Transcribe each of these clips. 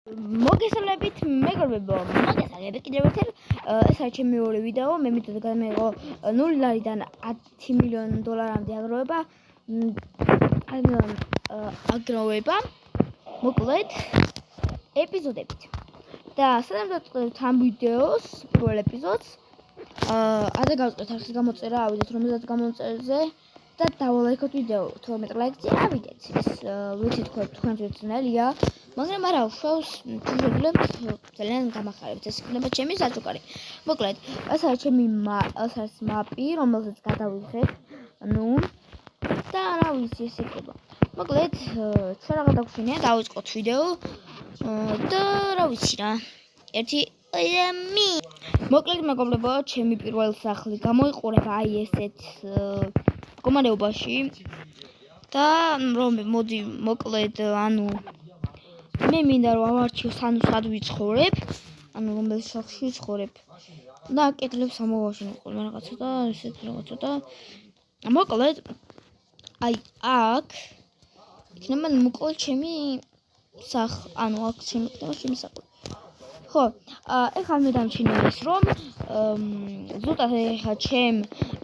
მოგესალმებით მეგობრებო, მოგესალმებით კიდევ ერთხელ. ეს არის ჩემი მეორე ვიდეო. მე მითხრა გამეღო $0-დან $10 მილიონ აგროვება. აგროვება. მოკლედ ეპიზოდებით. და სანამ დავწყებთ ამ ვიდეოს, პირველ ეპიზოდს, ადრე გავწყეთ არხის გამოწერა, ავიდეთ რომელზეც გამოწერზე და დავალაიქოთ ვიდეო 12 ლაიქზე ავიდეთ. ეს ვიცი თქვენ ძნელია. მაგრამ არა უშავს თუ შეგლებთ ძალიან გამახარებთ ეს იქნება ჩემი საჩუქარი. მოკლედ ეს არის ჩემი მაპი რომელზეც გადავიღებ და რა ვიცი ეს იქნება. მოკლედ ჩვენ რა გადაგვშენია დავიწყოთ ვიდეო და რა ვიცი რა ერთი მოკლედ მეგობრებო ჩემი პირველ სახლი გამოიყურება აი ესეთ მდგომარეობაში და რომ მოდი მოკლედ ანუ მე მინდა რომ ავარჩიო სად ვიცხოვრებ, ანუ რომელ სახლში ვიცხოვრებ. და კეთილებს ამოვაშენო ხოლმე რაღაცა და ესეთ რაღაცა და მოკლედ აი აქ იქნება მოკლედ ჩემი ანუ აქ იქნება ჩემი სახლი. ხო, ეხლა მე დამჩინე ის რომ ზუსტად ეხლა ჩემ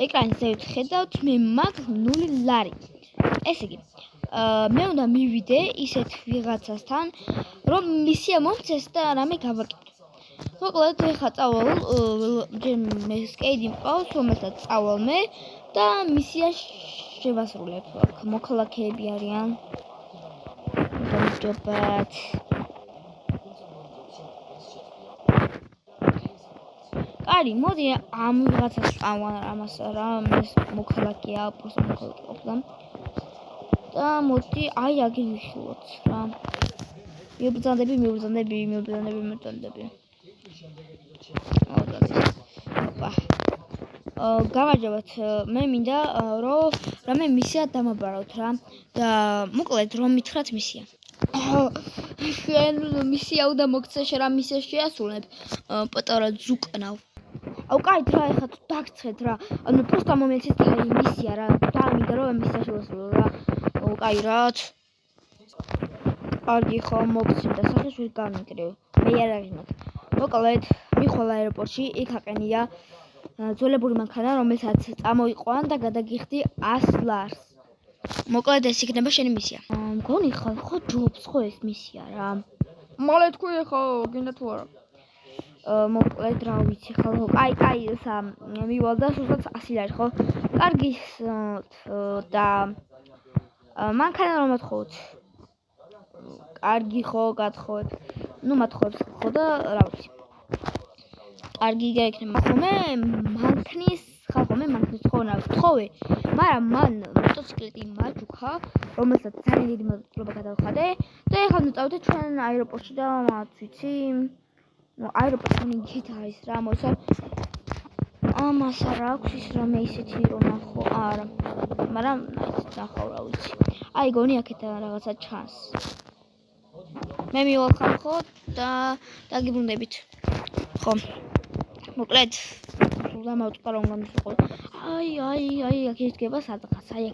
ეკრანზე ხედავთ მე მაქვს $0. ესე იგი მე უნდა მივიდე ისეთ ვიღაცასთან, რომ მისია მომწეს და რამე გავაკეთო. მოკლედ ეხლა წავალ მე სკეიდი მყავს, რომელსაც წავალ მე და მისია შევასრულებ. აქ მოქალაქეები არიან. გამარჯობათ. კარი, მოდი ამ ვიღაცას წავალ ამას რა მოქალაქეა, პროსტა მოქალაქე ყოფილა. და მოდი აი აგი ვიხილოთ რა. მიბრძანდები. გამარჯობათ, მე მინდა რომ რამე მისია დამაბარავთ რა და მოკლედ რომ მითხრათ მისია. შენ მისია უნდა მოგცე, შენ რა მისია შეასრულებ? პატარა ძუკნავ. აუ კაი რა ეხლა დაგცეთ რა. ანუ პროსტა მომეცეთ აი მისია რა. და მინდა რომ მისია შევასრულო რა. კაი რაც კარგი ხო მოგცემდა სახეს ვერ გამიკრევ მე არ აღიმოთ. მოკლედ მიხვალ აეროპორტში იქ აყენია ძველებური მანქანა რომელსაც წამოიყვან და გადაგიხდი $100. მოკლედ ეს იქნება შენი მისია. მგონი ხო ჯობს ხო ეს მისია რა. მალე თქვი ხო გინდა თუ არა. მოკლედ რა ვიცი ხო კაი ესა მივალ და სულაც $100 ხო. კარგი და მანქანა რომ მოთხოვთ. კარგი ხო გათხოვებ. მათხოვებს ხო და რა ვიცი. კარგი იქნება ხოლმე მანქნის ხოვნა ვთხოვე. მაგრამ მან მოტოციკლეტი მაჯუქა, რომელსაც ძალიან დიდი მადლობა გადავხადე და ეხლა წავიდე ჩვენ აეროპორტში და მათ ვიცი. აეროპორტში გით არის რა მოსა. ამას არ აქვს ის რამე ისეთი რომ ნახო არა. მაგრამ ნახავ რა ვიცი. აი გონი აქეთ რაღაცა ჩანს. მე მივახარ ხო და დაგიბრუნდებით. ხო. მოკლედ სულდა მოვწყა რომ გამისყოლ. აი აქ იდგება სადღაც. აი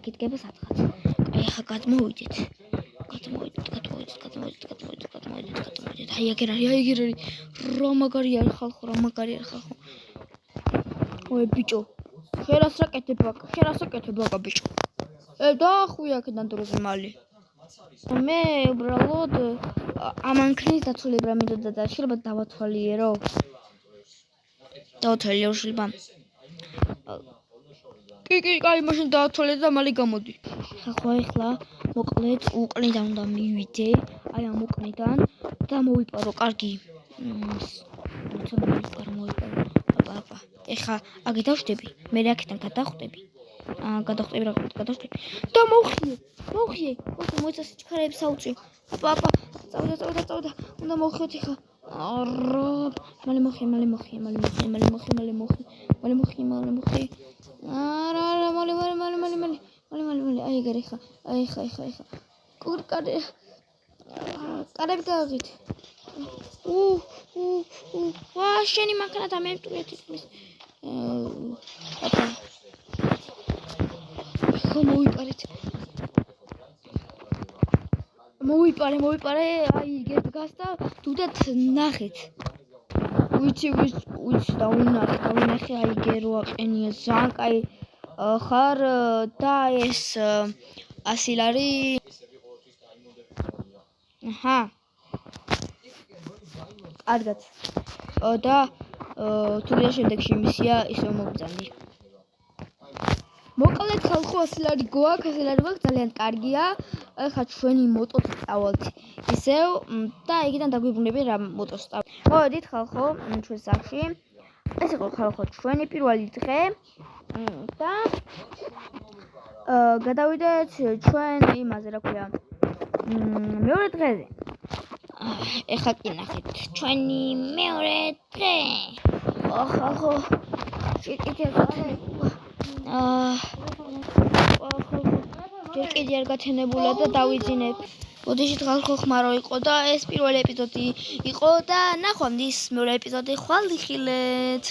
ახლა გადმოვიდეთ. აი აგერ არის. რა მაგარი არის ხალხო. ой ბიჭო. შენ რას აკეთებ ბიჭო. დაახვი აქედან დროზე მალე. მე უბრალოდ ამანქნის დაცულება მინდოდა და შეიძლება დავათვალიერო. შეიძლება. კი, კაი, მაშინ დაათვალე და მალე გამოდი. ხო ეხლა მოკლედ უკნიდან უნდა მივიდე, აი ამ უკნიდან და მოვიპარო, კარგი. ეხლა აქ დავშტები, მე აქედან გადავხტები. და მოვხიე. მოიცა სიჩქარეებს აუწიო. წავიდა. უნდა მოვხიოთ ეხლა. მალე მოვხიე. არა, მალე. აი ეგ არის ხა. კარები გააღით. ვა შენი მანქანა და მე მტვრიეთ ის. მოვიპარეთ. მოვიპარე, აი გეგას და თუდად ნახეთ. ვიცი და უნახე, აი გერო აყენია ძალიან კაი ხარ და ეს 100 ლარი. აჰა. კარგად. და თუნდაც შემდეგში მისია ისევ მოგძანდი. მოკლედ ხალხო 100 ლარი გვაქვს ძალიან კარგია. ახლა ჩვენი მოტოც წავალთ ისევ და იქიდან დაგვიბრუნები რა მოტოს წავ. მოდით ხალხო ჩვენ სახში. ეს იყო ხალხო ჩვენი პირველი დღე და გადავიდეთ ჩვენ იმაზე რა ქვია მეორე დღეზე. ეხლა კი ნახეთ ჩვენი მეორე დღე. ხალხო კიდე კიდე არ გათენებულა და დავიძინებ. ოდეშით ხალხო ხმარო იყო და ეს პირველი ეპიზოდი იყო და ნახვამდის მეორე ეპიზოდი ხვალ იხილეთ.